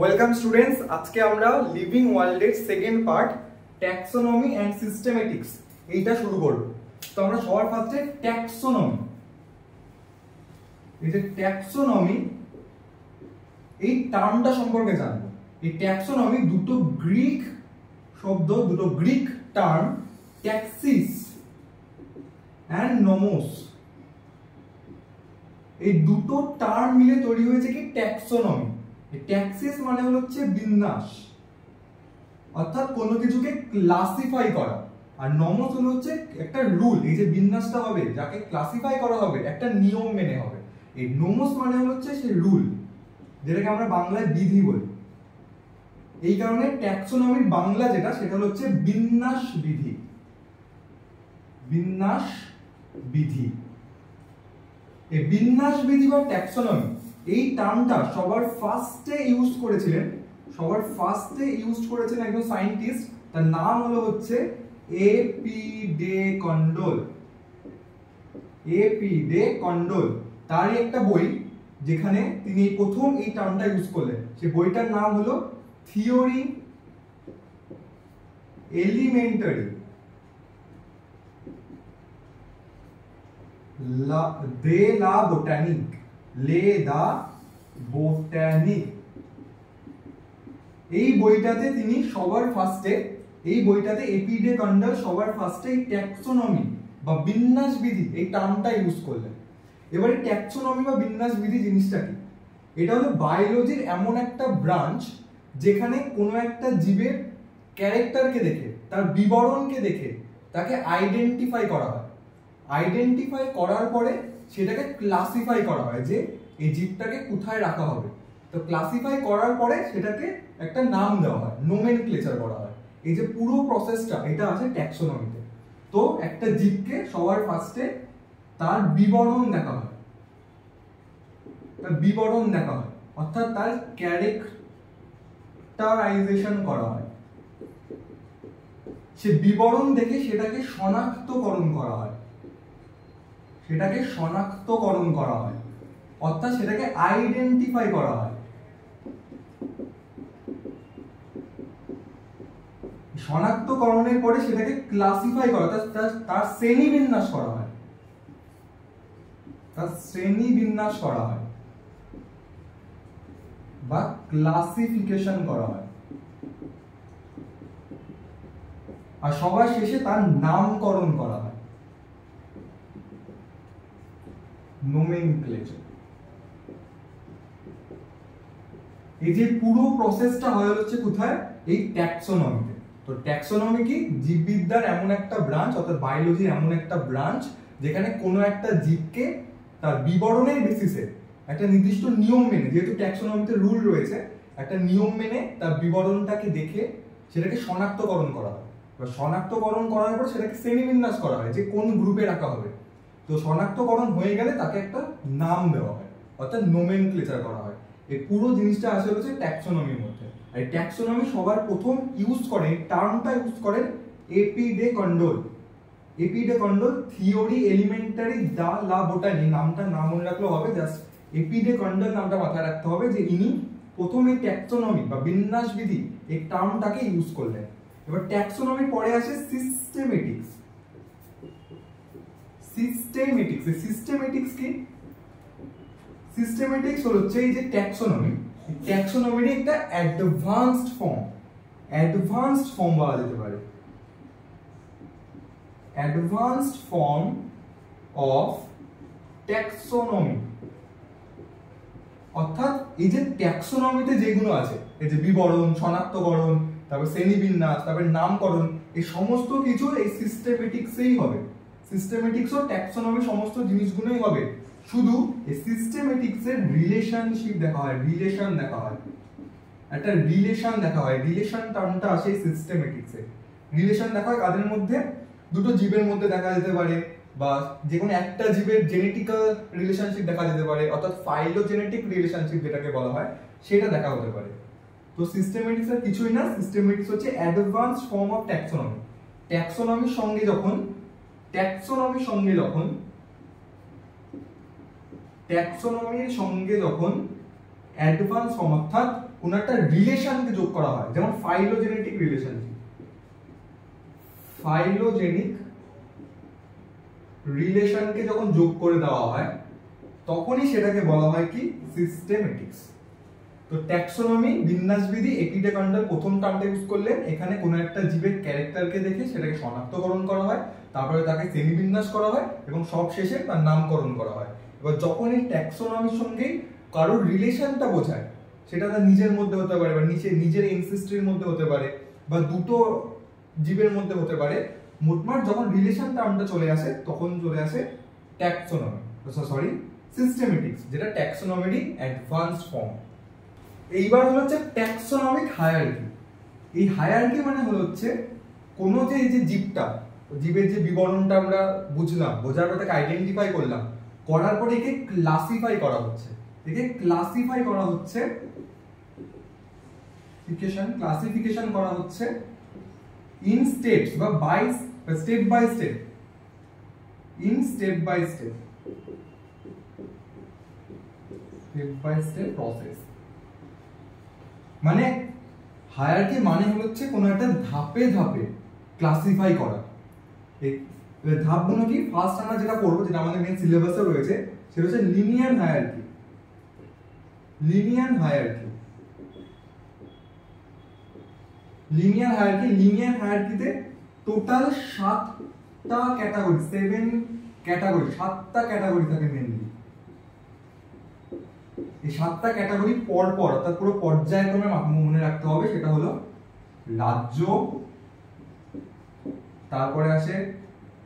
Welcome students, আজকে আমরা living ওয়ার্ল্ডের second part taxonomy and systematics এইটা শুরু করব। তো আমরা সবার ফার্স্টে ট্যাক্সোনমি, এই যে ট্যাক্সোনমি এই টার্মটা সম্পর্কে জানবো। এই ট্যাক্সোনমি দুটো গ্রিক শব্দ, দুটো গ্রিক টার্ম ট্যাক্সিস অ্যান্ড নোমোস, এই দুটো টার্ম মিলে তৈরি হয়েছে কি ট্যাক্সোনমি। ট্যাক্সিস মানে হচ্ছে বিন্যাস, অর্থাৎ কোনো কিছুকে ক্লাসিফাই করা, আর নমস হচ্ছে একটা রুল। এই যে বিন্যাসটা হবে, যাকে ক্লাসিফাই করা হবে একটা নিয়ম মেনে হবে। এই নোমস মানে হচ্ছে সেই রুল, যেটাকে আমরা বাংলায় বিধি বলি। এই কারণে ট্যাক্সোনমির বাংলা যেটা, সেটা হচ্ছে বিন্যাস বিধি। বিন্যাস বিধি, এই বিন্যাস বিধি বা ট্যাক্সোনমি এই টার্মটা সবার ফার্স্টে ইউজ করেছিলেন একজন সায়েন্টিস্ট, তার নাম হচ্ছে AP de Candolle. AP de কন্ডোল, তারই একটা বই যেখানে তিনি প্রথম এই টার্মটা ইউজ করলেন। সেই বইটার নাম হলো theory elementary de la botanique, le da botanique। এই বইটাতে তিনি সবার ফার্স্টে, এই বইটাতে এপি ডে কন্ডল সবার ফার্স্টে এই ট্যাক্সোনমি বা বিন্যাস বিধি এই টার্মটা ইউজ করলেন। এবারে ট্যাক্সোনমি বা বিন্যাস বিধি জিনিসটা কি? এটা হলো বায়োলজির এমন একটা ব্রাঞ্চ যেখানে কোনো একটা জীবের ক্যারেক্টারকে দেখে, তার বিবরণকে দেখে তাকে আইডেন্টিফাই করা হয়। আইডেন্টিফাই করার পরে সেটাকে ক্লাসিফাই করা হয় যে এই জীবটাকে কোথায় রাখা হবে। তো ক্লাসিফাই করার পরে সেটাকে একটা নাম দেওয়া হয়, নোমেনক্লেচার করা হয়। এই যে পুরো প্রসেসটা, এটা আছে ট্যাক্সোনমিতে। তো একটা জীবকে সবার ফার্স্টে তার বিবরণ দেখা হয়, অর্থাৎ তার ক্যারেক্টারাইজেশন করা হয়। সে বিবরণ দেখে সেটাকে শনাক্তকরণ করা হয়, অর্থাৎ সেটাকে আইডেন্টিফাই করা হয়। শনাক্তকরণের পরে সেটাকে ক্লাসিফাই করা, তার শ্রেণীবিন্যাস করা হয়, বা ক্লাসিফিকেশন করা হয়, আর সবার শেষে তার নামকরণ করা হয়, নোমেনক্লেচার। এই যে পুরো প্রসেসটা হয় হচ্ছে কোথায়? এই ট্যাক্সোনমিতে। তো ট্যাক্সোনমি কি? জীববিদ্যার এমন একটা ব্রাঞ্চ, অর্থাৎ বায়োলজির এমন একটা ব্রাঞ্চ যেখানে কোনো একটা জীবকে তার বিবরণের বেসিসে একটা নির্দিষ্ট নিয়ম মেনে, যেহেতু ট্যাক্সোনমিতে রুল রয়েছে, একটা নিয়ম মেনে তার বিবরণটাকে দেখে সেটাকে শনাক্তকরণ করা হয়। শনাক্তকরণ করার পর সেটাকে শ্রেণীবিন্যাস করা হয় যে কোন গ্রুপে রাখা হবে। তো শনাক্তকরণ হয়ে গেলে তাকে একটা নাম দেওয়া হয়, অর্থাৎ নোমেনক্লেচার করা হয়। এই পুরো জিনিসটা আসলে হচ্ছে ট্যাক্সোনমির মধ্যে। আর ট্যাক্সোনমি সবার প্রথম ইউজ করেন, টার্মটা ইউজ করেন AP de Candolle. AP de Candolle theory elementary de la botany, নাম মনে রাখলেও হবে, জাস্ট এপি ডে কন্ডোল নামটা মাথায় রাখতে হবে যে ইনি প্রথম এই ট্যাক্সোনমি বা বিন্যাস বিধি এই টার্মটাকে ইউজ করলেন। এবার ট্যাক্সোনমির পরে আসে সিস্টেমেটিক্স। সিস্টেমেটিক্স কি? সিস্টেমেটিক্স হচ্ছে এই যে ট্যাক্সোনমির একটা অ্যাডভান্সড ফর্ম বলা যেতে পারে। অ্যাডভান্সড ফর্ম অফ ট্যাক্সোনমি, অর্থাৎ এই যে ট্যাক্সোনমিতে যেগুলো আছে, এই যে বিবরণ, শনাক্তকরণ, তারপর শ্রেণীবিন্যাস, তারপর নামকরণ, এই সমস্ত কিছু এই সিস্টেমেটিক্সেই হবে। সিস্টেমেটিক্স ও ট্যাক্সোনমি সমস্ত জিনিসগুলোই হবে, শুধু এই সিস্টেমেটিক্সের রিলেশনশিপ দেখা হয়, একটা রিলেশন দেখা হয়। রিলেশন টার্মটা আসে সিস্টেমেটিক্সে। রিলেশন দেখা হয় কাদের মধ্যে? দুটো জীবের মধ্যে দেখা যেতে পারে, বা যে কোনো একটা জীবের জেনেটিক্যাল রিলেশনশিপ দেখা যেতে পারে, অর্থাৎ ফাইলোজেনেটিক রিলেশনশিপ যেটাকে বলা হয়, সেটা দেখা হতে পারে। তো সিস্টেমেটিক্স আর কিছুই না, সিস্টেমেটিক্স হচ্ছে অ্যাডভান্স ফর্ম অফ ট্যাক্সোনমি। ট্যাক্সোনমির সঙ্গে যখন ট্যাক্সোনমির সঙ্গে যখন অ্যাডভান্স ফর্ম অর্থাৎ কোন একটা রিলেশনকে যোগ করা হয়, যেমন ফাইলোজেনেটিক রিলেশন, ফাইলোজেনিক রিলেশনকে যখন যোগ করে দেওয়া হয় তখনই সেটাকে বলা হয় কি সিস্টেমেটিক্স। তো ট্যাক্সোনমি বিন্যাসবিধি এপিডেকান্ডাল প্রথম টার্মটা ইউজ করলেন, এখানে কোনো একটা জীবের ক্যারেক্টারকে দেখে সেটাকে শনাক্তকরণ করা হয়, তারপরে তাকে শ্রেণীবিন্যাস করা হয় এবং সব শেষে তার নামকরণ করা হয়। এবার যখন এই ট্যাক্সোনমির সঙ্গে কারোর রিলেশনটা বোঝায়, সেটা তার নিজের মধ্যে হতে পারে বা নিজের এনসেস্ট্রির মধ্যে হতে পারে বা দুটো জীবের মধ্যে হতে পারে, মোটমাট যখন রিলেশন টার্মটা চলে আসে তখন চলে আসে ট্যাক্সোনমি, সরি সিস্টেমেটিক্স, যেটা ট্যাক্সোনমিরই অ্যাডভান্সড ফর্ম। এইবার হচ্ছে ট্যাক্সোনমিক হায়ারার্কি। এই হায়ারার্কি মানে হচ্ছে কোনো যে এই যে জীবটা, জীবের যে বিবরণটা আমরা বুঝলাম, বোঝার পর তাকে আইডেন্টিফাই করলাম, করার পরে একে ক্লাসিফাই করা হচ্ছে, ক্লাসিফাই করা হচ্ছে ক্লাসিফিকেশন করা হচ্ছে ইন স্টেপস বা by step by step, in step by step process. মানে হায়ারার্কি মানে হচ্ছে কোনো একটা ধাপে ধাপে ক্লাসিফাই করা। এই ধাপগুলো কি, ফার্স্ট আমরা যেটা পড়বো, যেটা আমাদের মেইন সিলেবাসে রয়েছে, সেটা হচ্ছে লিনিয়ার হায়ারার্কি। লিনিয়ার হায়ারার্কিতে টোটাল 7টা ক্যাটাগরি, 7টা ক্যাটাগরি থাকে মেইনলি। এই 7টা ক্যাটাগরি পর পর অর্থাৎ পুরো পর্যায়ক্রমে মনে রাখতে হবে। সেটা হলো রাজ্য, তারপরে আসে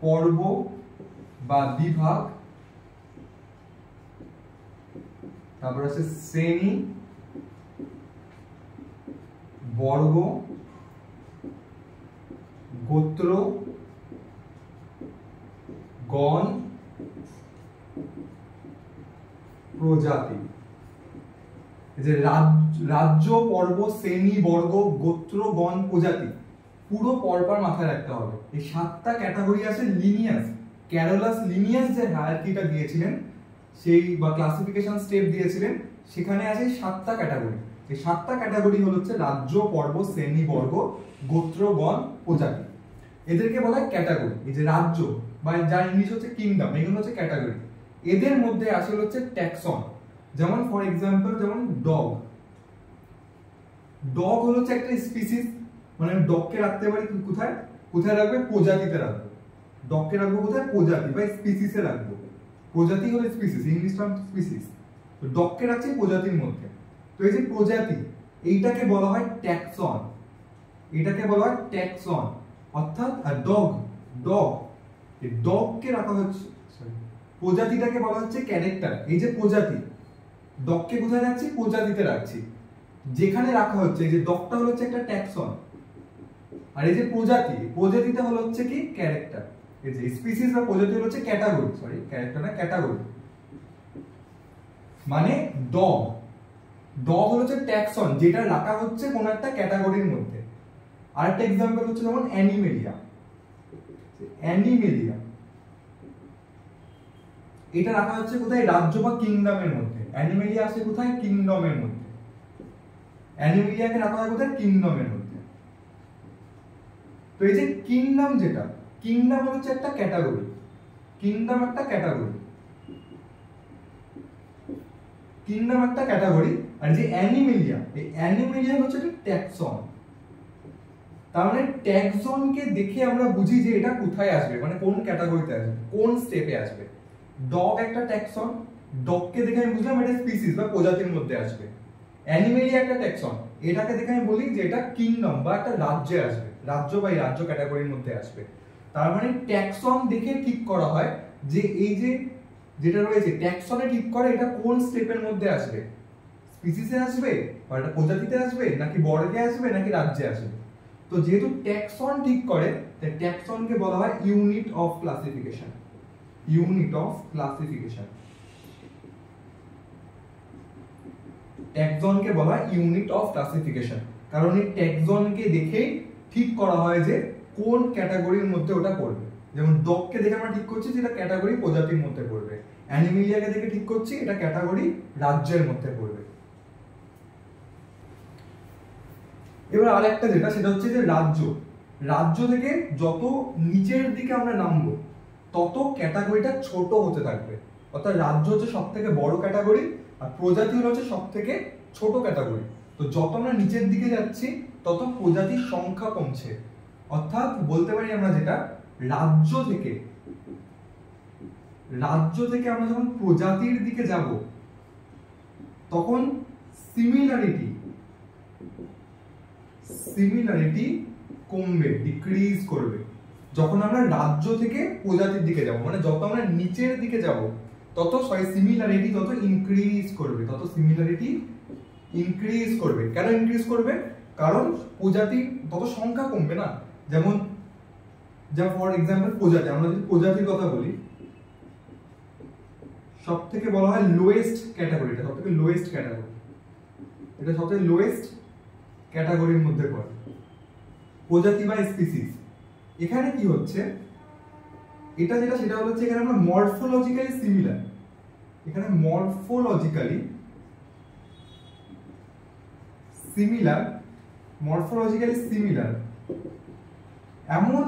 পর্ব বা বিভাগ, তারপরে আসে শ্রেণী, বর্গ, গোত্র, গণ, প্রজাতি। যে রাজ্য, পর্ব, শ্রেণী, বর্গ, গোত্র, গণ, প্রজাতি পুরো পরপর মাথায় রাখতে হবে। এই 7টা ক্যাটাগরি আছে লিনিয়াস, ক্যারোলাস লিনিয়াস যে হায়ারার্কিটা দিয়েছিলেন সেই বা ক্লাসিফিকেশন স্টেপ দিয়েছিলেন, সেখানে আছে 7টা ক্যাটাগরি। এই 7টা ক্যাটাগরি হচ্ছে রাজ্য, পর্ব, শ্রেণী, বর্গ, গোত্র, গণ, প্রজাতি। এদেরকে বলা হয় ক্যাটাগরি। এই যে রাজ্য বা যার ইংলিশ হচ্ছে কিংডম, এগুলো হচ্ছে ক্যাটাগরি। এদের মধ্যে আসলে হচ্ছে ট্যাক্সন। যেমন ফর এক্সাম্পল, যেমন ডগ হচ্ছে একটা স্পিসিস, মানে ডগকে রাখতে পারি কোথায়, রাখবে প্রজাতিতে রাখবো। ডগকে রাখবো কোথায়, প্রজাতি বা স্পিসিসে রাখবো। প্রজাতি হলো স্পিসিস, ইংলিশ টার্ম স্পিসিস। তো ডগকে রাখছি প্রজাতির মধ্যে। তো এই যে প্রজাতি, এইটাকে বলা হয় ট্যাক্সন, অর্থাৎ ডগকে রাখা হচ্ছে, প্রজাতিটাকে বলা হচ্ছে ক্যারেক্টার। এই যে প্রজাতি, ডগকে কোথায় রাখছি, প্রজাতিতে রাখছি, যেখানে রাখা হচ্ছে। এই যে ডগটা হচ্ছে একটা ট্যাক্সন, আর এই যে প্রজাতিটা হচ্ছে কি ক্যারেক্টার। এই যে স্পিসিস বা প্রজাতি হচ্ছে ক্যাটাগরি, ক্যারেক্টার না ক্যাটাগরি। মানে ডগ হচ্ছে ট্যাক্সন, যেটা রাখা হচ্ছে কোন একটা ক্যাটাগরির মধ্যে। আরেকটা एग्जांपल হচ্ছে যেমন অ্যানিমেলিয়া। এটা রাখা হচ্ছে কোথায়, রাজ্য বা কিংডমের মধ্যে। অ্যানিমেলিয়া আছে কোথায়, কিংডমের মধ্যে। অ্যানিমেলিয়াকে রাখা হয় কোথায়, কিংডমের মধ্যে। তো এই যে কিংডম, যেটা কিংডম হচ্ছে একটা ক্যাটাগরি, আর যে অ্যানিমেলিয়া হচ্ছে একটা ট্যাক্সন। তার মানে ট্যাক্সনকে দেখে আমরা বুঝি যে এটা কোথায় আসবে, মানে কোন ক্যাটাগরিতে আসবে, কোন স্টেপে আসবে। ডগ একটা ট্যাক্সন, ডগকে দেখে আমি বুঝলাম এটা স্পিসিস বা প্রজাতির মধ্যে আসবে। অ্যানিমেলিয়া একটা ট্যাক্সন, এটাকে দেখে আমি বলি যে এটা কিংডম বা একটা রাজ্যে আসবে, রাজ্য বা রাজ্য ক্যাটাগরির মধ্যে আসবে। তার মানে ট্যাক্সন দেখে ঠিক করা হয় যে এই যে যেটা রয়েছে ট্যাক্সনে ঠিক করে এটা কোন স্টেপের মধ্যে আসবে, স্পিসিসে আসবে বা এটা প্রজাতিতে আসবে নাকি বর্গে আসবে নাকি রাজ্যে আসবে। তো যেহেতু ট্যাক্সন ঠিক করে, তাই ট্যাক্সনকে বলা হয় ইউনিট অফ ক্লাসিফিকেশন। ট্যাক্সনকে বলা হয় ইউনিট অফ ক্লাসিফিকেশন, কারণ এই ট্যাক্সনকে দেখেই ঠিক করা হয় যে কোন ক্যাটাগরির মধ্যে ওটা পড়বে। যেমন ডগকে দেখে আমরা ঠিক করছি যে এটা ক্যাটাগরি প্রজাতির মধ্যে পড়বে, অ্যানিমেলিয়াকে দেখে ঠিক করছি এটা ক্যাটাগরি রাজ্যের মধ্যে পড়বে। এবার আরেকটা যেটা, সেটা হচ্ছে যে রাজ্য। রাজ্য থেকে যত নিচের দিকে আমরা নামবো তত ক্যাটাগরিটা ছোট হতে থাকবে। অর্থাৎ রাজ্য হচ্ছে সব থেকে বড় ক্যাটাগরি আর প্রজাতি হচ্ছে সব থেকে ছোট ক্যাটাগরি। তো যত আমরা নিচের দিকে যাচ্ছি তত প্রজাতির সংখ্যা কমছে। অর্থাৎ বলতে পারি আমরা যেটা, রাজ্য থেকে আমরা যখন প্রজাতির দিকে যাব তখন সিমিলারিটি কমবে, ডিক্রিজ করবে। যখন আমরা রাজ্য থেকে প্রজাতির দিকে যাব, মানে যত আমরা নিচের দিকে যাব তত সিমিলারিটি তত ইনক্রিজ করবে। কেন ইনক্রিজ করবে? কারণ প্রজাতি তত সংখ্যা কমবে না। যেমন ফর এক্সাম্পল প্রজাতি, আমরা যদি প্রজাতির কথা বলি, সব থেকে বলা হয় লোয়েস্ট ক্যাটাগরিটা, সব থেকে লোয়েস্ট ক্যাটাগরি, এটা সবথেকে লোয়েস্ট ক্যাটাগরির মধ্যে পড়ে প্রজাতি বা স্পিসিস। এখানে কি হচ্ছে, এটা যেটা সেটা হচ্ছে এখানে আমরা মরফোলজিক্যালি সিমিলার, এখানে মরফোলজিক্যালি সিমিলার এমন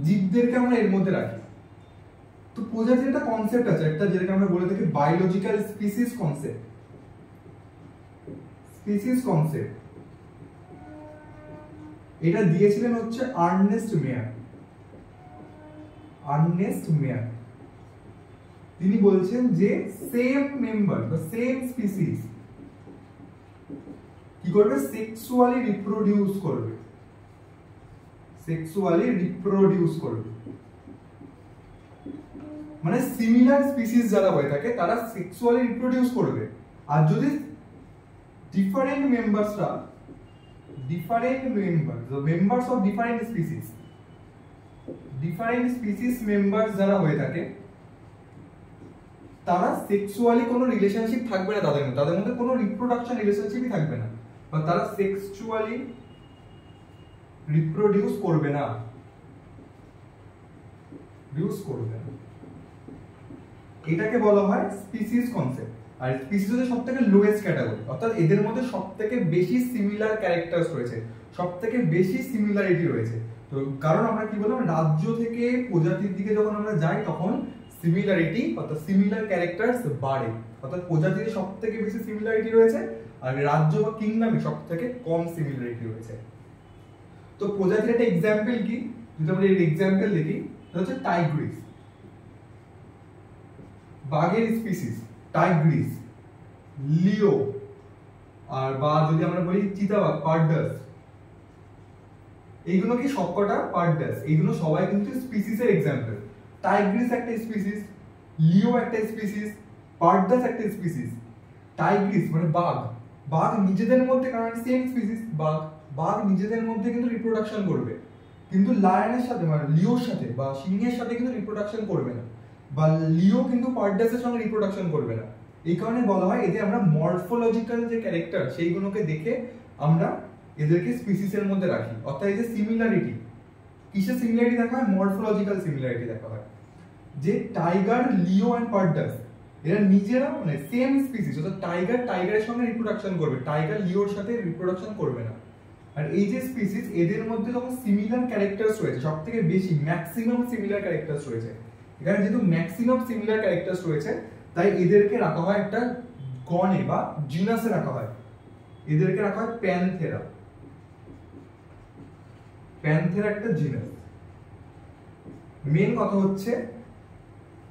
জীবদেরকে আমরা এর মধ্যে রাখি। তো প্রজাতির একটা কনসেপ্ট আছে, একটা যেটাকে আমরা বলে থাকি বায়োলজিক্যাল স্পিসিস কনসেপ্ট। এটা দিয়েছিলেন হচ্ছে আর্নেস্ট মেয়ার। তিনি বলছেন যে সেম মেম্বার বা সেম স্পিসিস কি করবে, সেক্সুয়ালি রিপ্রোডিউস করবে। মানে সিমিলার স্পিসিস যারা হয়ে থাকে তারা সেক্সুয়ালি রিপ্রোডিউস করবে। আর যদি different members of different species members যারা হয়ে থাকে তারা সেক্সুয়ালি কোনো রিলেশনশিপ থাকবে না তাদের মধ্যে কোনো রিপ্রোডাকশন রিলেশনশিপই থাকবে না, বা তারা সেক্সুয়ালি রিপ্রোডিউস করবে না। এটাকে বলা হয় স্পিসিস কনসেপ্ট। আর স্পিসিস হচ্ছে সবথেকে লোয়েস্ট ক্যাটাগরি, অর্থাৎ এদের মধ্যে সবথেকে বেশি সিমিলার ক্যারেক্টারস রয়েছে, সবথেকে বেশি সিমিলারিটি রয়েছে। তো কারণ আমরা কি বললাম, রাজ্য থেকে প্রজাতির দিকে যখন আমরা যাই তখন সিমিলারিটি অর্থাৎ সিমিলার ক্যারেক্টারস বাড়ে, অর্থাৎ প্রজাতিতে সবথেকে বেশি সিমিলারিটি রয়েছে আর রাজ্য বা কিংডমে সবথেকে কম সিমিলারিটি রয়েছে। তো প্রজাতির একটা এক্সাম্পল কি, যদি আমরা এর এক্সাম্পল দেখি, সেটা হচ্ছে টাইগ্রিস, বাঘের স্পিসিস টাইগ্রিস, লিও, আর বা যদি আমরা বলি চিতাবাঘ পারডাস, এইগুলো কি সবকটা পারডাস, এইগুলো সবাই কিন্তু স্পিসিসের এক্সাম্পল। টাইগ্রিস একটা স্পিসিস, লিও একটা স্পিসিস, পারডাস একটা স্পিসিস। টাইগ্রিস মানে বাঘ নিজেদের মধ্যে, কারণ সেম স্পিসিস বাঘ নিজেদের মধ্যে কিন্তু রিপ্রোডাকশন করবে, কিন্তু লায়নের সাথে মানে লিওর সাথে বা সিংহের সাথে কিন্তু রিপ্রোডাকশন করবে না, বা লিও কিন্তু পারডাসের সঙ্গে রিপ্রোডাকশন করবে না। এই কারণে বলা হয় এদের আমরা মরফোলজিক্যাল যে ক্যারেক্টার সেইগুলোকে দেখে আমরা এদেরকে স্পিসিসের মধ্যে রাখি। অর্থাৎ এই যে সিমিলারিটি, কিসের সিমিলারিটি দেখা হয়, মরফোলজিক্যাল সিমিলারিটি দেখা হয়। যে টাইগার, লিও এন্ড পারডাস এরা নিজেরা মানে সেম স্পিসিস, অর্থাৎ টাইগারের সঙ্গে রিপ্রোডাকশন করবে, টাইগার লিওর সাথে রিপ্রোডাকশন করবে না। আর এই যে স্পিসিস এদের মধ্যে যখন সিমিলার ক্যারেক্টারস রয়েছে, সবথেকে বেশি ম্যাক্সিমাম সিমিলার ক্যারেক্টারস রয়েছে, এখানে যেহেতু ম্যাক্সিমাম সিমিলার ক্যারেক্টারস রয়েছে তাই এদেরকে রাখা হয় একটা গণে বা জিনাসে রাখা হয়। এদেরকে রাখা হয় প্যানথেরা একটা জিনাস। মেন কথা হচ্ছে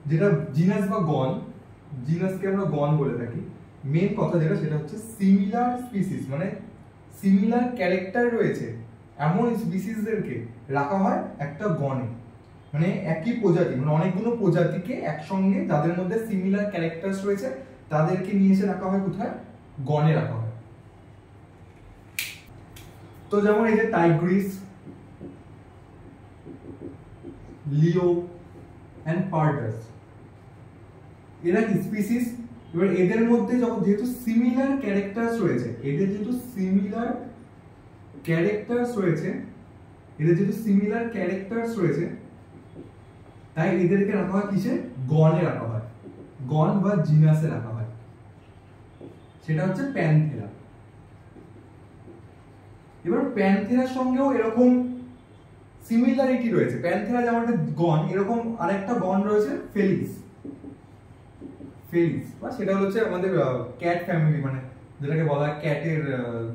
যেটা জিনাস বা গণ, জিনাসকে আমরা গণ বলে থাকি, মেন কথা যেটা সেটা হচ্ছে সিমিলার স্পিসিস মানে সিমিলার ক্যারেক্টার রয়েছে এমন স্পিসিসদেরকে রাখা হয় একটা গণে। মানে একই প্রজাতি মানে অনেকগুলো প্রজাতিকে একসঙ্গে যাদের মধ্যে সিমিলার ক্যারেক্টারস রয়েছে তাদেরকে নিয়ে এসে রাখা হয় কোথায়, গণে রাখা হয়। তো যেমন এই যে টাইগ্রিস, লিও এন্ড পারডাস এরা কি স্পিসিস। এবার এদের মধ্যে যখন যেহেতু সিমিলার ক্যারেক্টারস রয়েছে, এদের যেহেতু সিমিলার ক্যারেক্টারস রয়েছে তাই এদেরকে রাখা হয় কিসে, গণে রাখা হয়, গণ বা জিনাসে রাখা হয়, সেটা হচ্ছে প্যানথেরা। এবার প্যান্থেরার সঙ্গেও এরকম সিমিলারিটি রয়েছে। প্যান্থেরা যেমন একটা গণ, এরকম আরেকটা গণ রয়েছে ফেলিস। ফেলিস বা সেটা হচ্ছে আমাদের ক্যাট ফ্যামিলি, মানে যেটাকে বলা হয় ক্যাটের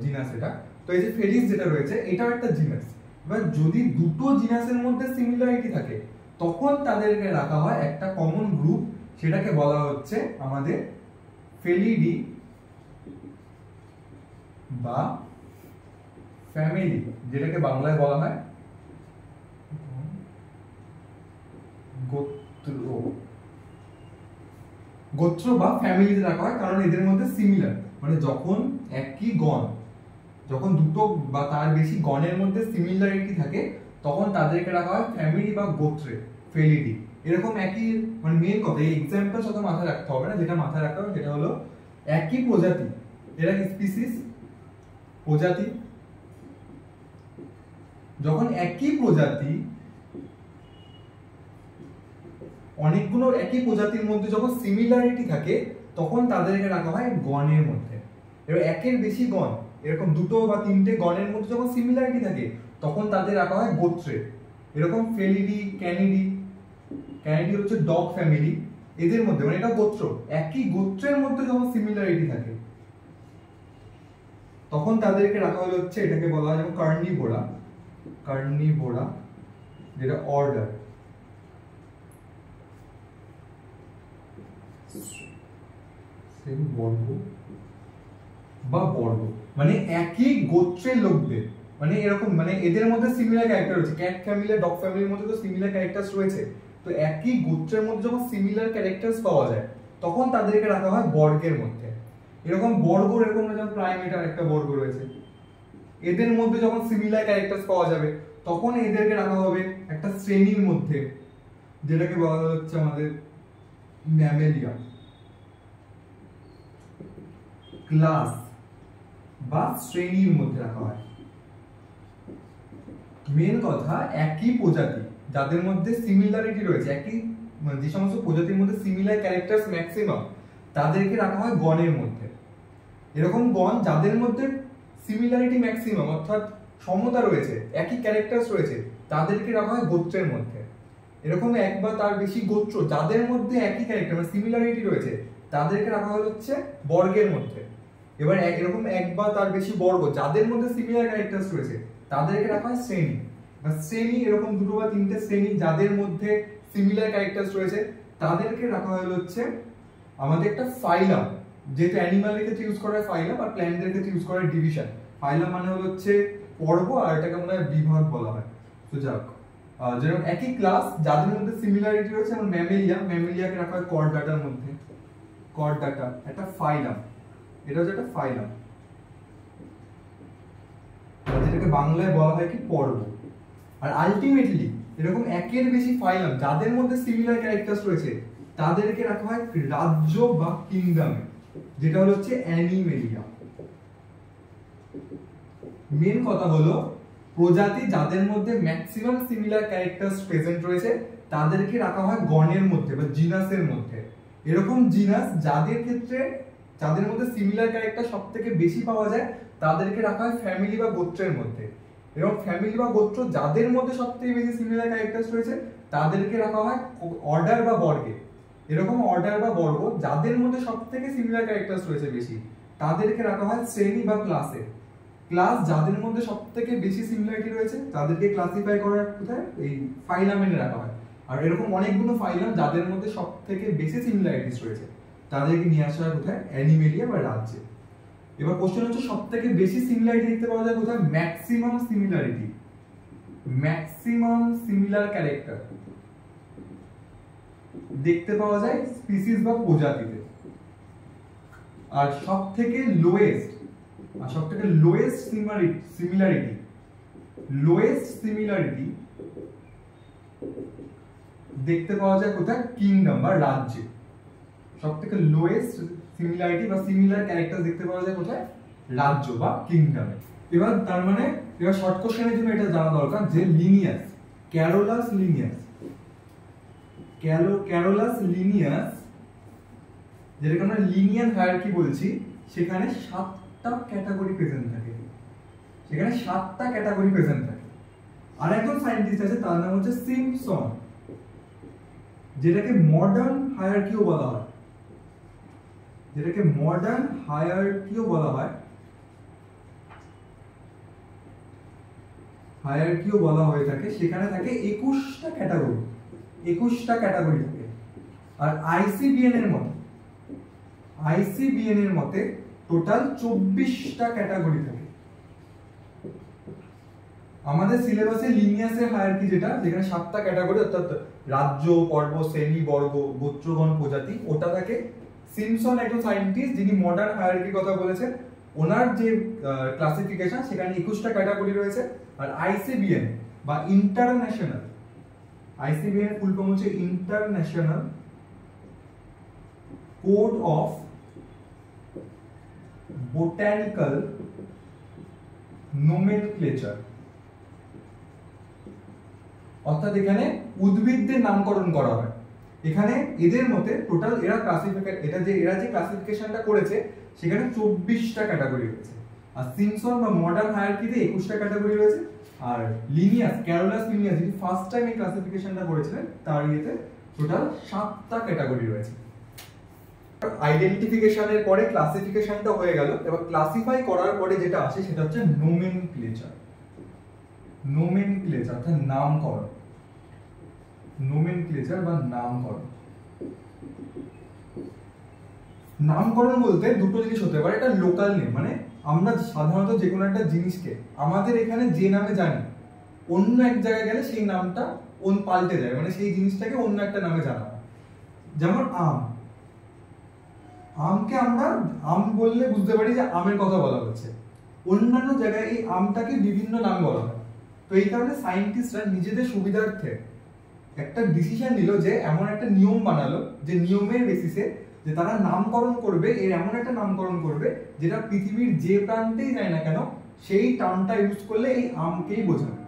জিনাস এটা। তো এই যে ফেলিস যেটা রয়েছে এটাও একটা জিনাস। এবার যদি দুটো জিনাসের মধ্যে সিমিলারিটি থাকে তখন তাদেরকে রাখা হয় একটা কমন গ্রুপ, সেটাকে বলা হচ্ছে আমাদের ফেলিডি বা ফ্যামিলি, যেটাকে বাংলায় বলা হয় গোত্র। গোত্র বা ফ্যামিলিতে রাখা হয় কারণ এদের মধ্যে সিমিলার, মানে যখন একই গণ, যখন দুটো বা তার বেশি গণের মধ্যে সিমিলারিটি থাকে তখন তাদেরকে রাখা হয় ফ্যামিলি বা গোত্রে, ফেলিডি। এরকম একই, মানে মেন কথা এই এক্সাম্পল সাথে মাথায় রাখতে হবে না, যেটা মাথায় রাখতে হবে সেটা হলো একই প্রজাতি, এরা কি স্পিসিস, প্রজাতি। যখন একই প্রজাতি অনেকগুলো একই প্রজাতির মধ্যে যখন সিমিলারিটি থাকে তখন তাদেরকে রাখা হয় গণের মধ্যে। এবার একের বেশি গণ, এরকম দুটো বা তিনটে গণের মধ্যে যখন সিমিলারিটি থাকে তখন তাদের রাখা হয় গোত্রে। এরকম ফেলিডি, ক্যানিডি, ক্যানিডি হচ্ছে ডগ ফ্যামিলি, এদের মধ্যে মানে এটা গোত্র, একই গোত্রের মধ্যে যখন সিমিলারিটি থাকে তখন তাদেরকে রাখা হলো হচ্ছে, এটাকে বলা হয় যেমন কার্নিভোরা, কার্নিভোরা যেটা অর্ডার। বর্গ বা বর্গ মানে একই গোত্রের লোকদের, মানে এরকম, মানে এদের মধ্যে সিমিলার ক্যারেক্টার রয়েছে। ক্যাট ফ্যামিলি, ডগ ফ্যামিলির মধ্যে তো সিমিলার ক্যারেক্টারস রয়েছে, তো একই গোত্রের মধ্যে যখন সিমিলার ক্যারেক্টারস পাওয়া যায় তখন তাদেরকে রাখা হয় বর্গের মধ্যে। এরকম বর্গ, এরকম যেমন প্রাইমেটার একটা বর্গ রয়েছে, এদের মধ্যে যখন সিমিলার ক্যারেক্টারস পাওয়া যাবে তখন এদেরকে রাখা হবে একটা শ্রেণীর মধ্যে, যেটাকে বলা হচ্ছে আমাদের ম্যামেলিয়া। ক্লাস বা শ্রেণীর মধ্যে রাখা হয়। মেন কথা একই প্রজাতি যাদের মধ্যে সিমিলারিটি রয়েছে, একই যে সমস্ত প্রজাতির মধ্যে সিমিলার ক্যারেক্টারস ম্যাক্সিমাম, তাদেরকে রাখা হয় গণের মধ্যে। এরকম গণ যাদের মধ্যে সিমিলারিটি ম্যাক্সিমাম অর্থাৎ সমতা রয়েছে, একই ক্যারেক্টারস রয়েছে, তাদেরকে রাখা হয় গোত্রের মধ্যে। এরকম এক বা তার বেশি গোত্র যাদের মধ্যে একই ক্যারেক্টার মানে সিমিলারিটি রয়েছে তাদেরকে রাখা হচ্ছে বর্গের মধ্যে। এবার এরকম এক বা তার বেশি বর্গ যাদের মধ্যে সিমিলার ক্যারেক্টারস রয়েছে তাদেরকে রাখা হয় শ্রেণী বা শ্রেণী। এরকম দুটো বা তিনটে শ্রেণী যাদের মধ্যে সিমিলার ক্যারেক্টারস রয়েছে তাদেরকে রাখা হচ্ছে আমাদের একটা ফাইলাম। যেহেতু অ্যানিমালের ক্ষেত্রে ইউজ করা হয় ফাইলাম, আর প্ল্যান্টের ক্ষেত্রে ইউজ করা হয় ডিভিশন। ফাইলাম মানে হচ্ছে পর্ব, আর এটাকে মনে হয় বিভাগ বলা হয়। তো যাক, যেরকম একই ক্লাস যাদের মধ্যে সিমিলারিটি রয়েছে, যেমন ম্যামেলিয়া, ম্যামেলিয়াকে রাখা হয় কর্ডাটার মধ্যে। কর্ডাটা একটা ফাইলাম, এটা হচ্ছে একটা ফাইলাম, যেটাকে বাংলায় বলা হয় কি পর্ব। আর আলটিমেটলি এরকম একের বেশি ফাইলাম যাদের মধ্যে সিমিলার ক্যারেক্টারস রয়েছে তাদেরকে রাখা হয় রাজ্য বা কিংডমে, যেটা হচ্ছে অ্যানিমেলিয়া। মেন কথা হলো প্রজাতি যাদের মধ্যে ম্যাক্সিমাম সিমিলার ক্যারেক্টারস প্রেজেন্ট রয়েছে তাদেরকে রাখা হয় গণের মধ্যে বা জিনাসের মধ্যে। এরকম জিনাস যাদের ক্ষেত্রে যাদের মধ্যে সিমিলার ক্যারেক্টার সবথেকে বেশি পাওয়া যায় তাদেরকে রাখা হয় ফ্যামিলি বা গোত্রের মধ্যে। এবং ফ্যামিলি বা গোত্র যাদের মধ্যে সবথেকে বেশি সিমিলার ক্যারেক্টারস রয়েছে তাদেরকে রাখা হয় অর্ডার বা বর্গে। এরকম অর্ডার বা বর্গ যাদের মধ্যে সবথেকে সিমিলার ক্যারেক্টারস রয়েছে বেশি তাদেরকে রাখা হয় শ্রেণী বা ক্লাসে। ক্লাস যাদের মধ্যে সবথেকে বেশি সিমিলারিটি রয়েছে তাদেরকে ক্লাসিফাই করার কোথায়, এই ফাইলামে রাখা হয়। আর এরকম অনেকগুলো ফাইলাম যাদের মধ্যে সবথেকে বেশি সিমিলারিটিস রয়েছে তাদেরকে নিয়ে আসা হয় কোথায়, অ্যানিমেলিয়া বা রাজ্যে। এবার কোশ্চেন হচ্ছে সবথেকে বেশি সিমিলারিটি দেখতে পাওয়া যায় কোথায়, maximum similarity, maximum similar character দেখতে পাওয়া যায় স্পিসিস বা প্রজাতিতে। আর সবথেকে লোয়েস্ট সিমিলারিটি দেখতে পাওয়া যায় কোথায়, কিংডম বা রাজ্যে। সবথেকে লোয়েস্ট সিমিলারিটি বা সিমিলার ক্যারেক্টার দেখতে পাওয়া যায় কোথায়, রাজ্য বা কিংডমে। এবার তার মানে এবার শর্ট কোশ্চেনের জন্য এটা জানা দরকার যে লিনিয়াস, ক্যারোলাস লিনিয়াস যেটাকে আমরা লিনিয়ার হায়ারার্কি বলছি, সেখানে 7টা ক্যাটাগরি প্রেজেন্ট থাকে। সেখানে 7টা ক্যাটাগরি প্রেজেন্ট থাকে। আর একজন সায়েন্টিস্ট আছে, তার নাম হচ্ছে সিম্পসন, যেটাকে মডার্ন হায়ারার্কিও বলা হয়, যেটাকে মডার্ন হায়ারার্কিও বলা হয়, হায়ারার্কিও বলা হয়ে থাকে। সেখানে থাকে 21টা ক্যাটাগরি, 21টা ক্যাটাগরি থাকে। আর আইসিবিএন এর মতে টোটাল 24টা ক্যাটাগরি থাকে। আমাদের সিলেবাসে লিনিয়াসের হায়ারার্কি যেটা, যেখানে 7টা ক্যাটাগরি অর্থাৎ রাজ্য, পর্ব, শ্রেণী, বর্গ, গোত্রগণ, প্রজাতি, ওটা থাকে। সিম্পসন একজন সায়েন্টিস্ট যিনি মডার্ন হায়ারার্কির কথা বলেছেন, ওনার যে ক্লাসিফিকেশন সেখানে 21টা ক্যাটাগরি রয়েছে। আর আইসিবিএন বা ইন্টারন্যাশনাল, আইসিবিএন এর ফুল ফর্ম হচ্ছে international code of botanical nomenclature, অর্থাৎ এখানে উদ্ভিদদের নামকরণ করা হয়। এখানে এদের মতে টোটাল এরা যে ক্লাসিফিকেশনটা করেছে সেখানে 24টা ক্যাটাগরি রয়েছে। আর সিম্পসন বা মডার্ন হায়ারার্কিতে 21টা ক্যাটাগরি রয়েছে। আর লিনিয়াস, ক্যারোলাস লিনিয়াস, যিনি ফার্স্ট টাইম এই ক্লাসিফিকেশনটা করেছিলেন, তার ইয়েতে টোটাল 7টা ক্যাটাগরি রয়েছে। আইডেন্টিফিকেশনের পরে ক্লাসিফিকেশনটা হয়ে গেল। এবার ক্লাসিফাই করার পরে যেটা আসে সেটা হচ্ছে নোমেনক্লেচার। নোমেনক্লেচার অর্থাৎ নামকরণ, নোমেনক্লেচার বা নামকরণ। নামকরণ বলতে দুটো জিনিস হতে পারে। এটা লোকাল নেম, মানে আমরা সাধারণত যে কোনো একটা জিনিসকে আমাদের এখানে যে নামে জানি, অন্য এক জায়গায় গেলে সেই নামটা পাল্টে যায়, মানে সেই জিনিসটাকে অন্য একটা নামে জানা হয়। যেমন আম, আমকে আমরা আম বললে বুঝতে পারি যে আমের কথা বলা হচ্ছে। অন্যান্য জায়গায় এই আমটাকে বিভিন্ন নাম বলা হয়। তো এই কারণে সায়েন্টিস্টরা নিজেদের সুবিধার্থে একটা ডিসিশন নিল যে এমন একটা নিয়ম বানালো, যে নিয়মের বেসিসে যে তারা নামকরণ করবে, এর এমন একটা নামকরণ করবে যেটা পৃথিবীর যে প্রান্তেই যায় না কেন সেই টার্মটা ইউজ করলে এই আমকেই বোঝাবে।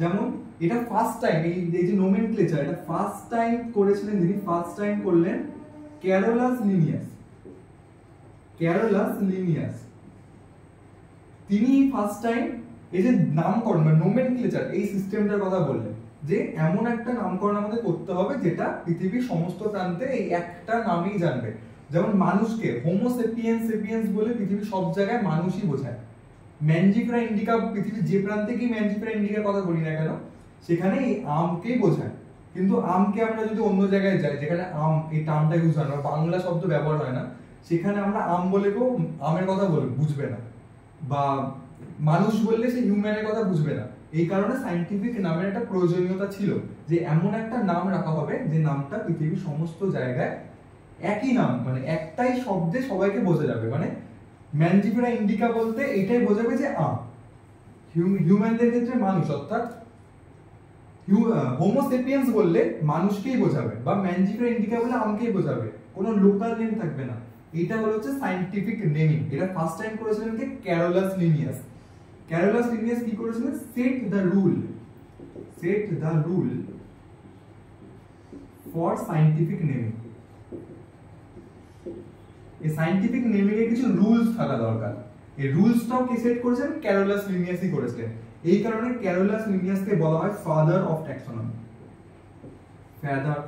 যেমন এটা ফার্স্ট টাইম এই যে নোমেনক্লেচার, এটা ফার্স্ট টাইম করেছিলেন, যিনি ফার্স্ট টাইম করলেন ক্যারোলাস লিনিয়াস। ক্যারোলাস লিনিয়াস তিনি ফার্স্ট টাইম এই যে নামকরণ বা নোমেনক্লেচার এই সিস্টেমটার কথা বললেন, যে এমন একটা নামকরণ আমাদের করতে হবে যেটা পৃথিবীর সমস্ত প্রান্তে এই একটা নামই জানবে। যেমন মানুষকে হোমো সেপিয়েন্স সেপিয়েন্স বলে পৃথিবীর সব জায়গায় মানুষই বোঝায়। ম্যানজিফেরা ইন্ডিকা, পৃথিবীর যে প্রান্তে কি ম্যানজিফেরা ইন্ডিকার কথা বলি না কেন, সেখানে এই আমকেই বোঝায়। কিন্তু আমকে আমরা যদি অন্য জায়গায় যাই যেখানে আম এই টার্মটা ইউজ হয় না, বাংলা শব্দ ব্যবহার হয় না, সেখানে আমরা আম বলে কেউ আমের কথা বুঝবে না, বা মানুষ বললে সে হিউম্যানের কথা বুঝবে না। এই কারণে সায়েন্টিফিক নামের একটা প্রয়োজনীয়তা ছিল, যে এমন একটা নাম রাখা হবে যে নামটা পৃথিবীর সমস্ত জায়গায় একই নাম, মানে একটাই শব্দে সবাইকে বোঝা যাবে। মানে ম্যানজিফেরা ইন্ডিকা বলতে এটাই বোঝাবে যে আম, হিউম্যানদের ক্ষেত্রে মানুষ, অর্থাৎ হোমো সেপিয়েন্স বললে মানুষকেই বোঝাবে, বা ম্যানজিফেরা ইন্ডিকা বলে আমকেই বোঝাবে, কোনো লোকাল নেম থাকবে না। এটা হলো হচ্ছে সায়েন্টিফিক নেমিং। এটা ফার্স্ট টাইম করেছিলেন কে? Carolus Linnaeus. ক্যারোলাস লিনিয়াস কি করেছিলেন? Set the rule for scientific naming. এই সায়েন্টিফিক নেমিং এর কিছু রুলস থাকা দরকার। এই রুলসটাও কে সেট করেছেন? ক্যারোলাস লিনিয়াসই করেছিলেন। এই কারণে ক্যারোলাস লিনিয়াসকে বলা হয় father of taxonomy.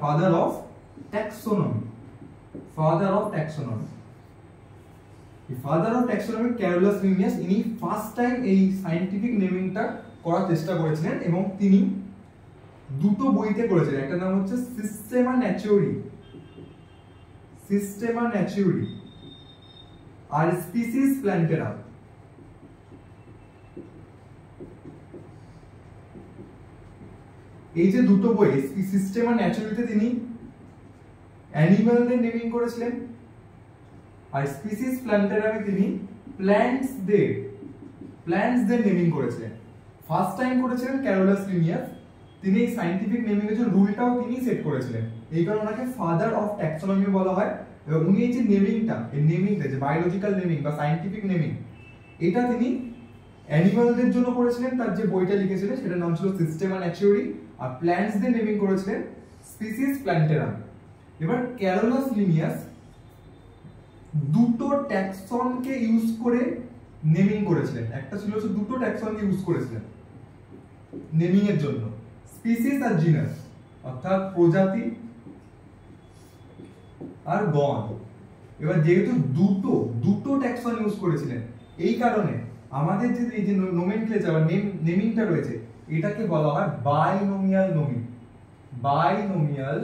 Father of taxonomy, father of taxonomy. Father of taxonomy Carolus Linnaeus, ইনি ফার্স্ট টাইম এই সায়েন্টিফিক নেমিংটা করার চেষ্টা করেছিলেন, এবং তিনি দুটো বইতে করেছিলেন। একটা নাম হচ্ছে সিস্টেমা ন্যাচুরি আর স্পিসিস প্ল্যান্টেরাম। এই যে দুটো বই, সিস্টেমা ন্যাচুরিতে তিনি অ্যানিমালদের নেমিং করেছিলেন, আর স্পিসিস প্ল্যান্টেরামে তিনি প্ল্যান্টসদের নেমিং করেছিলেন। ফার্স্ট টাইম করেছিলেন ক্যারোলাস লিনিয়াস। তিনি এই সায়েন্টিফিক নেমিং এর যে রুলটাও তিনি সেট করেছিলেন। এই কারণে ওনাকে ফাদার অফ ট্যাক্সোনমি বলা হয়। এবং উনি এই যে নেমিংটা, যে বায়োলজিক্যাল নেমিং বা সায়েন্টিফিক নেমিং, এটা তিনি অ্যানিমালদের জন্য করেছিলেন। তার যে বইটা লিখেছিলেন সেটার নাম ছিল সিস্টেমা ন্যাচুরি, আর প্ল্যান্টসদের নেমিং করেছিলেন স্পিসিস প্ল্যান্টেরাম। এবার ক্যারোলাস লিনিয়াস দুটো ট্যাক্সনকে ইউজ করে নেমিং করেছিলেন। একটা ছিল হচ্ছে দুটো ট্যাক্সনমি ইউজ করেছিলেন নেমিং এর জন্য, স্পিসিস আর জিনাস, অর্থাৎ প্রজাতি আর গণ। এবার যেহেতু দুটো ট্যাক্সন ইউজ করেছিলেন, এই কারণে আমাদের যে এই যে নোমেনক্লেচার বা নেমিংটা রয়েছে, এটাকে বলা হয় বাইনোমিয়াল নোমিং, বাইনোমিয়াল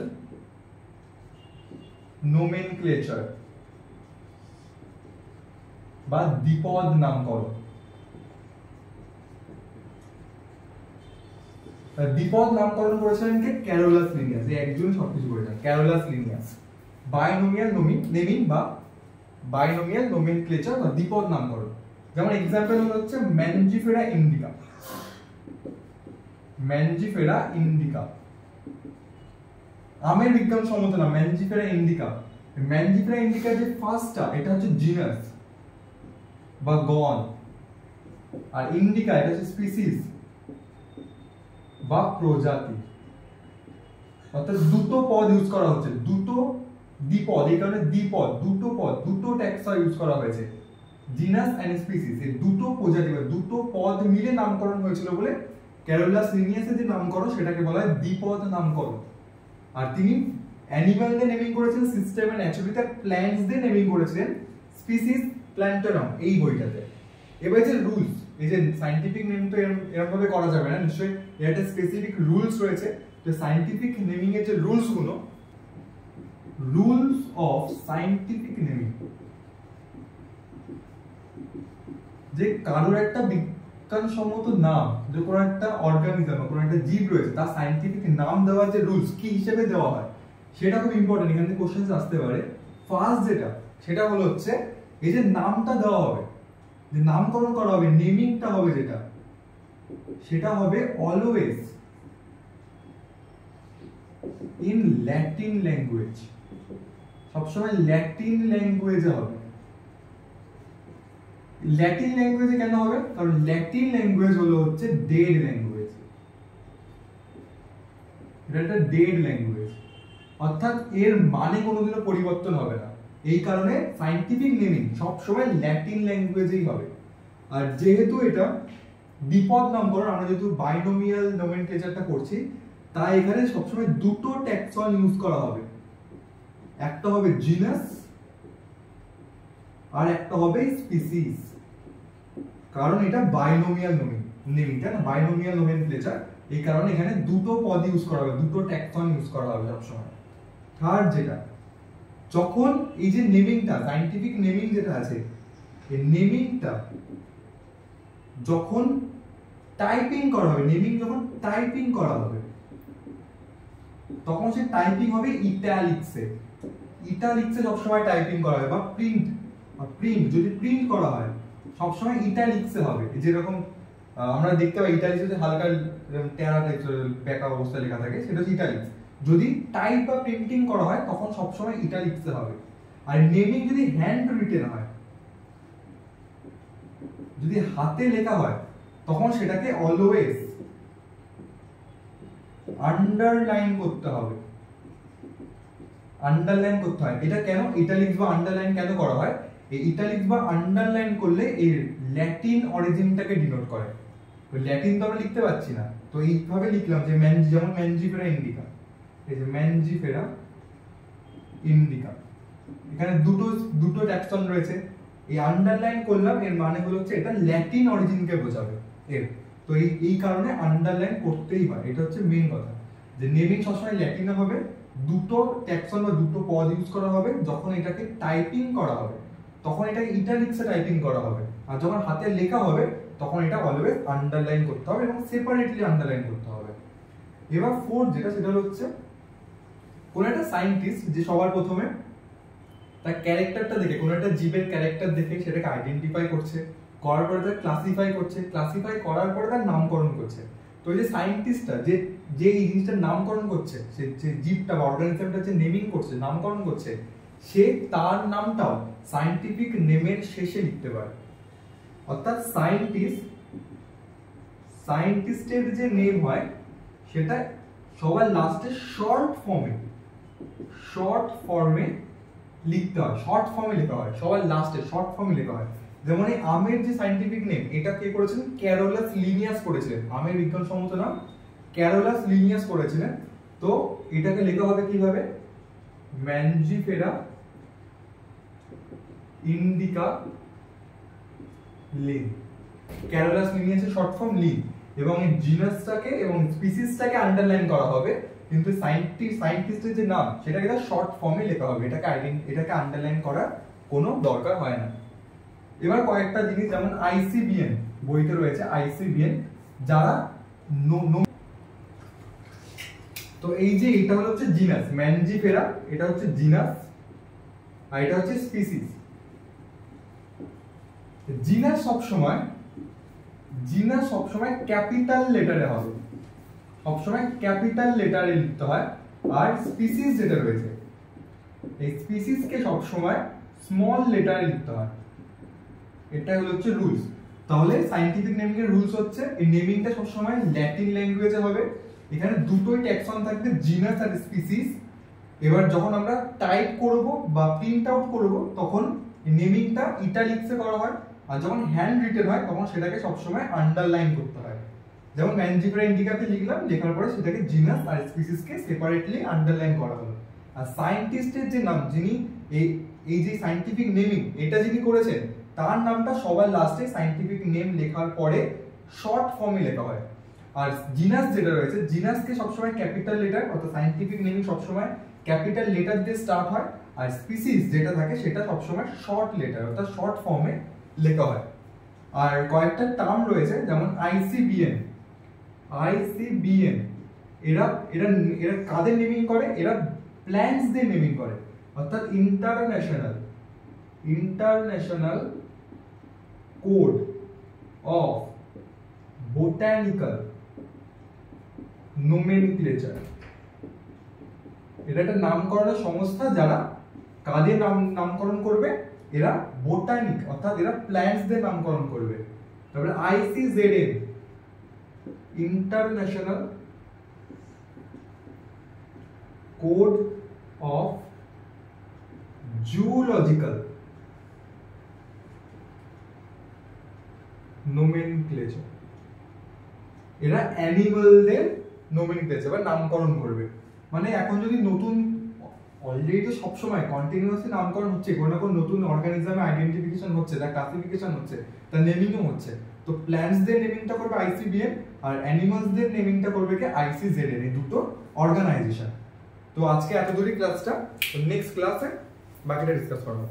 নোমেনক্লেচার বা দ্বিপদ নামকরণ। দ্বিপদ নামকরণ করেছিলেন কে? Carolus Linnaeus. এই একজনই সবকিছু করেছেন, ক্যারোলাস লিনিয়াস। বাইনোমিয়াল নেমিং বা বাইনোমিয়াল নোমেনক্লেচার বা দ্বিপদ নামকরণ। যেমন এক্সাম্পল হচ্ছে ম্যানজিফেরা ইন্ডিকা, ম্যানজিফেরা ইন্ডিকা আমের বিজ্ঞানসম্মত নাম ম্যানজিফেরা ইন্ডিকা। ম্যানজিফেরা ইন্ডিকা যে ফার্স্টটা, এটা হচ্ছে জিনাস বা গণ, আর ইন্ডিকা এটা হচ্ছে স্পিসিস বা প্রজাতি। অর্থাৎ দুটো পদ ইউজ করা হচ্ছে, দুটো দ্বিপদ, এই কারণে দ্বিপদ, দুটো পদ, দুটো ট্যাক্সা ইউজ করা হয়েছে, জিনাস এন্ড স্পিসিস, এই দুটো প্রজাতি বা দুটো পদ মিলে নামকরণ হয়েছিল বলে ক্যারোলাস লিনিয়াসের যে নামকরণ সেটাকে বলা হয় দ্বিপদ নামকরণ। আর তিনি অ্যানিমাল দিয়ে নেমিং করেছেন, সিস্টেম এন্ড ন্যাচুরালিতে প্ল্যান্টস দিয়ে নেমিং করেছিলেন, স্পিসিস প্ল্যান্টারাম এই বইটাতে। এবার যে রুলস, এই যে সায়েন্টিফিক নেম তো এরকম ভাবে করা যাবে না, নিশ্চয়ই এর একটা স্পেসিফিক রুলস রয়েছে। তো সায়েন্টিফিক নেমিং এর যে রুলস গুলো, রুলস অফ সায়েন্টিফিক নেমিং, যে কারোর একটা বিজ্ঞানসম্মত নাম, যে কোনো একটা অর্গানিজম বা কোনো একটা জীব রয়েছে, তার সায়েন্টিফিক নাম দেওয়ার যে রুলস কি হিসেবে দেওয়া হয়, সেটা খুব ইম্পর্টেন্ট। এখান থেকে কোশ্চেন আসতে পারে। ফার্স্ট যেটা, সেটা হলো হচ্ছে এই যে নামটা দেওয়া হবে, যে নামকরণ করা হবে, নেমিংটা হবে যেটা, সেটা হবে অলওয়েজ ইন ল্যাটিন ল্যাঙ্গুয়েজ, সবসময় ল্যাটিন ল্যাঙ্গুয়েজে হবে। ল্যাটিন ল্যাঙ্গুয়েজে কেন হবে? কারণ ল্যাটিন ল্যাঙ্গুয়েজ হলো হচ্ছে ডেড ল্যাঙ্গুয়েজ, এটা একটা ডেড ল্যাঙ্গুয়েজ, অর্থাৎ এর মানে কোনোদিনও পরিবর্তন হবে না। এই কারণে সায়েন্টিফিক নেমিং সবসময় ল্যাটিন ল্যাঙ্গুয়েজেই হবে। আর যেহেতু এটা দ্বিপদ নামকরণ, আমরা যেহেতু বাইনোমিয়াল নোমেনক্লেচারটা করছি, তাই এখানে সবসময় দুটো ট্যাক্সন ইউজ করা হবে, একটা হবে জিনাস আর একটা হবে স্পিসিস। কারণ এটা বাইনোমিয়াল নেমিং, তাই না? বাইনোমিয়াল নোমেনক্লেচার, এই কারণে এখানে দুটো পদ ইউজ করা হবে, দুটো ট্যাক্সন ইউজ করা হবে সবসময়। থার্ড যেটা, যখন এই যে নেমিংটা, সায়েন্টিফিক নেমিং যেটা আছে, এই নেমিংটা যখন টাইপিং করা হবে, নেমিং যখন টাইপিং করা হবে, তখন সে টাইপিং হবে ইটালিক্সে। ইটালিক্সে সবসময় টাইপিং করা হয়, বা প্রিন্ট যদি প্রিন্ট করা হয় সবসময় ইটালিক্সে হবে। যেরকম আমরা দেখতে পাই ইটালিক্সে হালকা টেরা টাইপের বেঁকা অবস্থায় লেখা থাকে, সেটা হচ্ছে ইটালিক্স। যদি টাইপ বা প্রিন্টিং করা হয় তখন সবসময় ইটালিক্সে হবে। আর নেমিং যদি হ্যান্ড রিটেন হয়, যদি হাতে লেখা হয়, তখন সেটাকে অলওয়েজ আন্ডারলাইন করতে হবে, আন্ডারলাইন করতে হয়। এটা কেন ইটালিক্স বা আন্ডারলাইন কেন করা হয়? এই ইটালিক্স বা আন্ডারলাইন করলে এর ল্যাটিন অরিজিনটাকে ডিনোট করে। তো ল্যাটিন তো আমরা লিখতে পাচ্ছি না, তো এইভাবে লিখলাম যে যেমন ম্যানজিফেরা ইন্ডিকা, এই যে ম্যানজিফেরা ইন্ডিকা, এখানে দুটো ট্যাক্সন রয়েছে, এই আন্ডারলাইন করলাম, এর মানে হলো হচ্ছে এটা ল্যাটিন অরিজিনকে বোঝাবে এর। তো এই কারণে আন্ডারলাইন করতেই হয়, এটা হচ্ছে মেইন কথা, যে নেমিং সবসময় ল্যাটিনে হবে, দুটো ট্যাক্সন বা দুটো পদ ইউজ করা হবে। যখন এটাকে টাইপিং করা হবে তখন এটাকে ইটালিক্সে টাইপিং করা হবে, আর যখন হাতে লেখা হবে তখন এটা অলওয়েজ আন্ডারলাইন করতে হবে এবং সেপারেটলি আন্ডারলাইন করতে হবে। এবার ফোর্থ যেটা, সেটা হচ্ছে কোন একটা সায়েন্টিস্ট যে সবার প্রথমে তার ক্যারেক্টারটা দেখে, কোন একটা জীবের ক্যারেক্টার দেখে সেটাকে আইডেন্টিফাই করছে, করার পরে তার ক্লাসিফাই করছে, ক্লাসিফাই করার পরে তার নামকরণ করছে। তো এই যে সায়েন্টিস্টটা যে এই জিনিসটার নামকরণ করছে, সে যে জীবটা বা অর্গানিজমটা যে নেমিং করছে, নামকরণ করছে, সে তার নামটাও সায়েন্টিফিক নেমের শেষে লিখতে পারে। অর্থাৎ সায়েন্টিস্টের যে নেম হয় সেটা সবার লাস্টে শর্ট ফর্মে লিখতে হয়, শর্ট ফর্মে লেখা হয়, সবার লাস্টে শর্ট ফর্মে লেখা হয়। যেমন এই আমের যে সায়েন্টিফিক নেম, এটা কে করেছিলেন? ক্যারোলাস লিনিয়াস করেছিলেন। আমের বিজ্ঞানসম্মত নাম ক্যারোলাস লিনিয়াস করেছিলেন। তো এটাকে লেখা হবে কিভাবে? Mangifera indica Linn. ক্যারোলাস লিনিয়াসের শর্ট ফর্ম লিন, এবং এই জিনাসটাকে এবং স্পিসিসটাকে আন্ডারলাইন করা হবে, কিন্তু সায়েন্টিস্টের যে নাম সেটাকে শর্ট ফর্মে লেখা হবে, এটাকে আন্ডারলাইন করার কোনো দরকার হয় না। এবার কয়েকটা জিনিস, যেমন আইসিবিএন বইতে রয়েছে, আইসিবিএন যারা তো এই যে এটা হচ্ছে জিনাস ম্যানজিফেরা, এটা হচ্ছে জিনাস, আর এটা হচ্ছে স্পিসিস। জিনাস সবসময় ক্যাপিটাল লেটারে হবে, সবসময় ক্যাপিটাল লেটারে লিখতে হয়। আর স্পিসিস যেটা রয়েছে, এই স্পিসিসকে সবসময় স্মল লেটারে লিখতে হয়। এটা হচ্ছে রুলস। তাহলে সায়েন্টিফিক নেমিং এর রুলস হচ্ছে এই নেমিংটা সবসময় ল্যাটিন ল্যাঙ্গুয়েজে হবে। এখানে দুটোই ট্যাক্সন থাকবে, জিনাস আর স্পিসিস। এবার যখন আমরা টাইপ করব বা প্রিন্ট আউট করব তখন নেমিংটা ইটালিক্সে করা হয়, আর যখন হ্যান্ড রিটেন হয় তখন সেটাকে সবসময় আন্ডারলাইন করতে হয়। যেমন ম্যানজিফেরা ইন্ডিকাতে লিখলাম, লেখার পরে সেটাকে জিনাস আর স্পিসিসকে সেপারেটলি আন্ডারলাইন করা হলো। আর সায়েন্টিস্টের যে নাম, যিনি এই যে সায়েন্টিফিক নেমিং এটা যিনি করেছেন, তার নামটা সবার লাস্টে সায়েন্টিফিক নেম লেখার পরে শর্ট ফর্মে লেখা হয়। আর জিনাস যেটা রয়েছে, জিনাসকে সবসময় ক্যাপিটাল লেটার, অর্থাৎ সায়েন্টিফিক নেমিং সবসময় ক্যাপিটাল লেটার দিয়ে স্টার্ট হয়। আর স্পিসিস যেটা থাকে সেটা সবসময় শর্ট লেটার, অর্থাৎ শর্ট ফর্মে লেখা হয়। আর কয়েকটা টার্ম রয়েছে, যেমন আইসিবিএন, এরা এরা এরা কাদের নেমিং করে? এরা প্ল্যান্টস দিয়ে নেমিং করে, অর্থাৎ international code of botanical nomenclature. এটা একটা নামকরণের সংস্থা, যারা কাদের নামকরণ করবে? এরা বোটানিক, অর্থাৎ এরা প্ল্যান্টস দিয়ে নামকরণ করবে। তারপরে আইসিজেডএন, international code of zoological nomenclature. এরা অ্যানিমালদের নোমেনক্লেচার বা নামকরণ করবে। মানে এখন যদি নতুন, অলরেডি তো সবসময় কন্টিনিউয়াসলি নামকরণ হচ্ছে, কোনো না কোনো নতুন অর্গানিজমে আইডেন্টিফিকেশন হচ্ছে, তার ক্লাসিফিকেশন হচ্ছে, তার নেমিংও হচ্ছে। তো প্ল্যান্টসদের নেমিংটা করবে আইসিবিএন, আর অ্যানিমালসদের নেমিংটা করবে কি? আইসিজেডএন, এই দুটো অর্গানাইজেশন। তো আজকে এত দূরই ক্লাসটা, নেক্সট ক্লাসে বাকিটা ডিসকাস করবো।